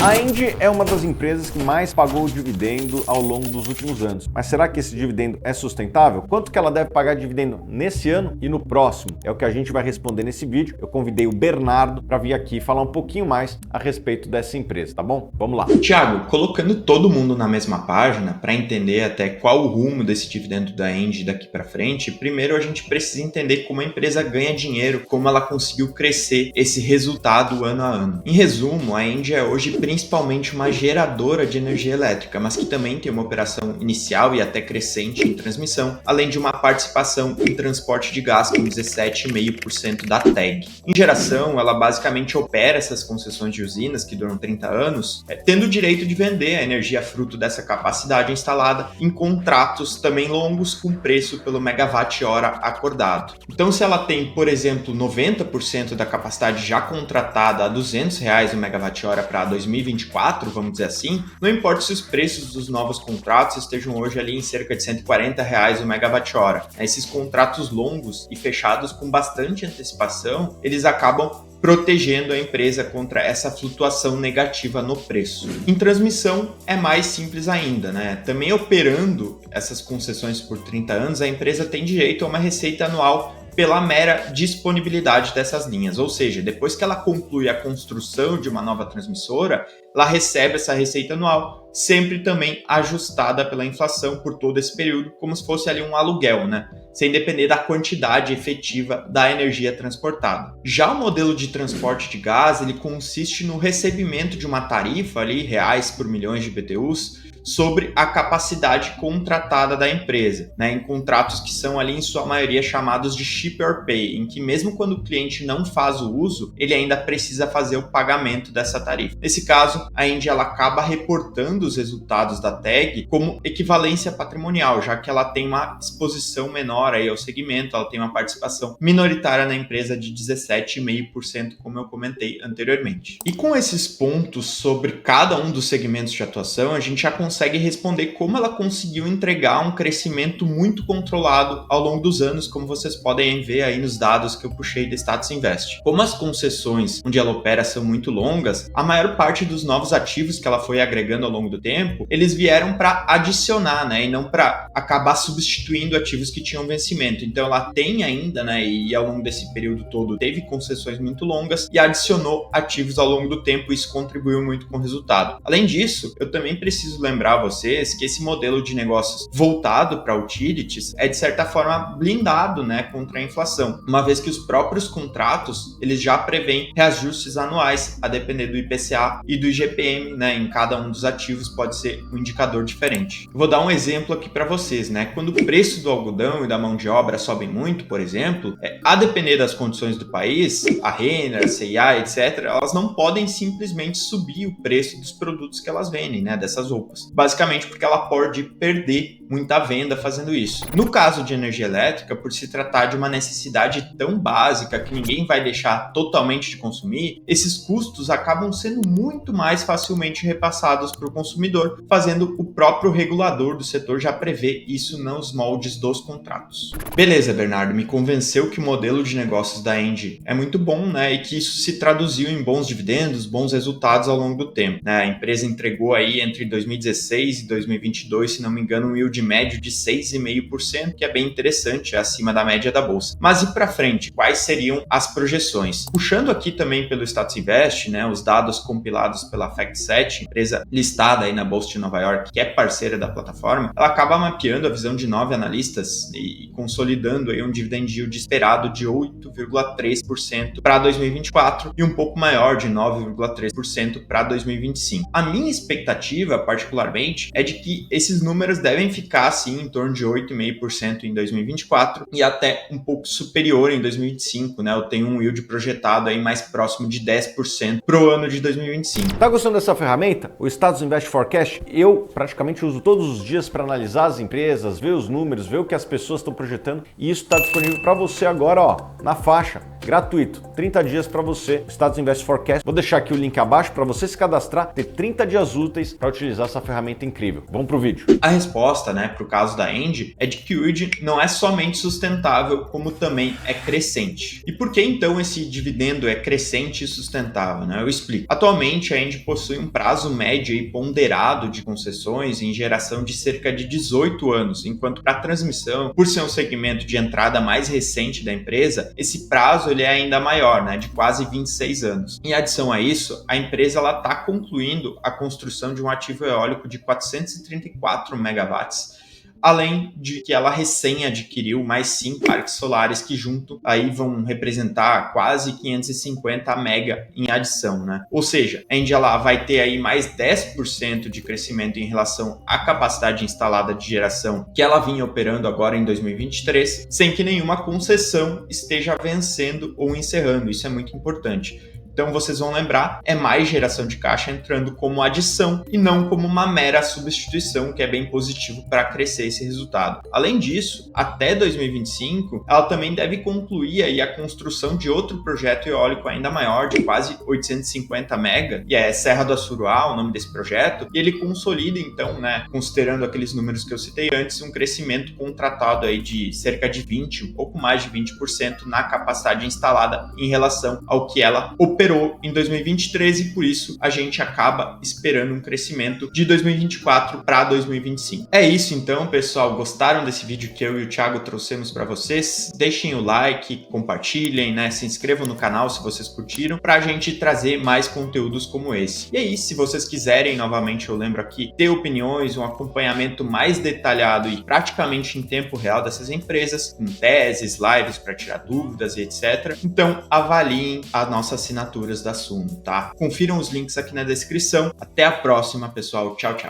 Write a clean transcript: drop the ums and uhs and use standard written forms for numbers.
A Engie é uma das empresas que mais pagou dividendo ao longo dos últimos anos. Mas será que esse dividendo é sustentável? Quanto que ela deve pagar de dividendo nesse ano e no próximo? É o que a gente vai responder nesse vídeo. Eu convidei o Bernardo para vir aqui falar um pouquinho mais a respeito dessa empresa, tá bom? Vamos lá. Tiago, colocando todo mundo na mesma página para entender até qual o rumo desse dividendo da Engie daqui para frente, primeiro a gente precisa entender como a empresa ganha dinheiro, como ela conseguiu crescer esse resultado ano a ano. Em resumo, a Engie é hoje principalmente uma geradora de energia elétrica, mas que também tem uma operação inicial e até crescente em transmissão, além de uma participação em transporte de gás com 17,5% da TEG. Em geração, ela basicamente opera essas concessões de usinas que duram 30 anos, tendo o direito de vender a energia fruto dessa capacidade instalada em contratos também longos com preço pelo megawatt-hora acordado. Então, se ela tem, por exemplo, 90% da capacidade já contratada a R$200 o megawatt-hora para 2024, vamos dizer assim, não importa se os preços dos novos contratos estejam hoje ali em cerca de R$140 o megawatt-hora. Esses contratos longos e fechados com bastante antecipação, eles acabam protegendo a empresa contra essa flutuação negativa no preço. Em transmissão é mais simples ainda, né? Também operando essas concessões por 30 anos, a empresa tem direito a uma receita anual pela mera disponibilidade dessas linhas, ou seja, depois que ela conclui a construção de uma nova transmissora, ela recebe essa receita anual, sempre também ajustada pela inflação por todo esse período, como se fosse ali um aluguel, né? Sem depender da quantidade efetiva da energia transportada. Já o modelo de transporte de gás, ele consiste no recebimento de uma tarifa ali, reais por milhões de BTUs, sobre a capacidade contratada da empresa, né, em contratos que são ali em sua maioria chamados de ship or pay, em que mesmo quando o cliente não faz o uso, ele ainda precisa fazer o pagamento dessa tarifa. Nesse caso, a Engie ela acaba reportando os resultados da TEG como equivalência patrimonial, já que ela tem uma exposição menor aí ao segmento, ela tem uma participação minoritária na empresa de 17,5%, como eu comentei anteriormente. E com esses pontos sobre cada um dos segmentos de atuação, a gente já consegue responder como ela conseguiu entregar um crescimento muito controlado ao longo dos anos, como vocês podem ver aí nos dados que eu puxei da Status Invest. Como as concessões onde ela opera são muito longas, a maior parte dos novos ativos que ela foi agregando ao longo do tempo, eles vieram para adicionar, né, e não para acabar substituindo ativos que tinham vencimento. Então ela tem ainda, né, e ao longo desse período todo teve concessões muito longas e adicionou ativos ao longo do tempo, e isso contribuiu muito com o resultado. Além disso, eu também preciso lembrar a vocês que esse modelo de negócios voltado para utilities é de certa forma blindado, né, contra a inflação, uma vez que os próprios contratos eles já prevêem reajustes anuais a depender do IPCA e do IGPM, né, em cada um dos ativos pode ser um indicador diferente. Eu vou dar um exemplo aqui para vocês, né, quando o preço do algodão e da mão de obra sobem muito, por exemplo, a depender das condições do país, a Renner, a CIA, etc., elas não podem simplesmente subir o preço dos produtos que elas vendem, né, dessas roupas. Basicamente porque ela pode perder muita venda fazendo isso. No caso de energia elétrica, por se tratar de uma necessidade tão básica que ninguém vai deixar totalmente de consumir, esses custos acabam sendo muito mais facilmente repassados para o consumidor, fazendo o próprio regulador do setor já prever isso nos moldes dos contratos. Beleza, Bernardo, me convenceu que o modelo de negócios da Engie é muito bom, né, e que isso se traduziu em bons dividendos, bons resultados ao longo do tempo, né? A empresa entregou aí entre 2016 e 2022, se não me engano, um yield médio de 6,5%, que é bem interessante, é acima da média da bolsa. Mas e para frente, quais seriam as projeções? Puxando aqui também pelo Status Invest, né, os dados compilados pela FactSet, empresa listada aí na bolsa de Nova York, que é parceira da plataforma, ela acaba mapeando a visão de 9 analistas e consolidando aí um dividend yield esperado de 8,3% para 2024 e um pouco maior de 9,3% para 2025. A minha expectativa, particularmente, é de que esses números devem ficar assim em torno de 8,5% em 2024 e até um pouco superior em 2025, né? Eu tenho um yield projetado aí mais próximo de 10% para o ano de 2025. Tá gostando dessa ferramenta? O Status Invest Forecast, eu praticamente uso todos os dias para analisar as empresas, ver os números, ver o que as pessoas estão projetando, e isso está disponível para você agora, ó, na faixa. gratuito, 30 dias para você, Status Invest Forecast. Vou deixar aqui o link abaixo para você se cadastrar, ter 30 dias úteis para utilizar essa ferramenta incrível. Vamos pro vídeo. A resposta, para o caso da Engie, é de que o yield não é somente sustentável, como também é crescente. E por que então esse dividendo é crescente e sustentável? Eu explico. Atualmente, a Engie possui um prazo médio e ponderado de concessões em geração de cerca de 18 anos, enquanto para a transmissão, por ser um segmento de entrada mais recente da empresa, esse prazo ele é ainda maior, de quase 26 anos. Em adição a isso, a empresa está concluindo a construção de um ativo eólico de 434 megawatts, além de que ela recém adquiriu mais 5 parques solares que junto aí vão representar quase 550 mega em adição, Ou seja, a Engie ela vai ter aí mais 10% de crescimento em relação à capacidade instalada de geração que ela vinha operando agora em 2023, sem que nenhuma concessão esteja vencendo ou encerrando. Isso é muito importante. Então vocês vão lembrar, é mais geração de caixa entrando como adição e não como uma mera substituição, que é bem positivo para crescer esse resultado. Além disso, até 2025, ela também deve concluir aí a construção de outro projeto eólico ainda maior, de quase 850 mega, e é Serra do Assuruá, o nome desse projeto, e ele consolida então, considerando aqueles números que eu citei antes, um crescimento contratado aí de cerca de 20, um pouco mais de 20% na capacidade instalada em relação ao que ela operou em 2023 e por isso a gente acaba esperando um crescimento de 2024 para 2025. É isso então, pessoal. Gostaram desse vídeo que eu e o Thiago trouxemos para vocês? Deixem o like, compartilhem, se inscrevam no canal se vocês curtiram, para a gente trazer mais conteúdos como esse. E aí, se vocês quiserem, novamente eu lembro aqui, ter opiniões, um acompanhamento mais detalhado e praticamente em tempo real dessas empresas, com teses, lives para tirar dúvidas e etc. Então, avaliem a nossa assinatura da Suno, tá? Confiram os links aqui na descrição. Até a próxima, pessoal. Tchau, tchau.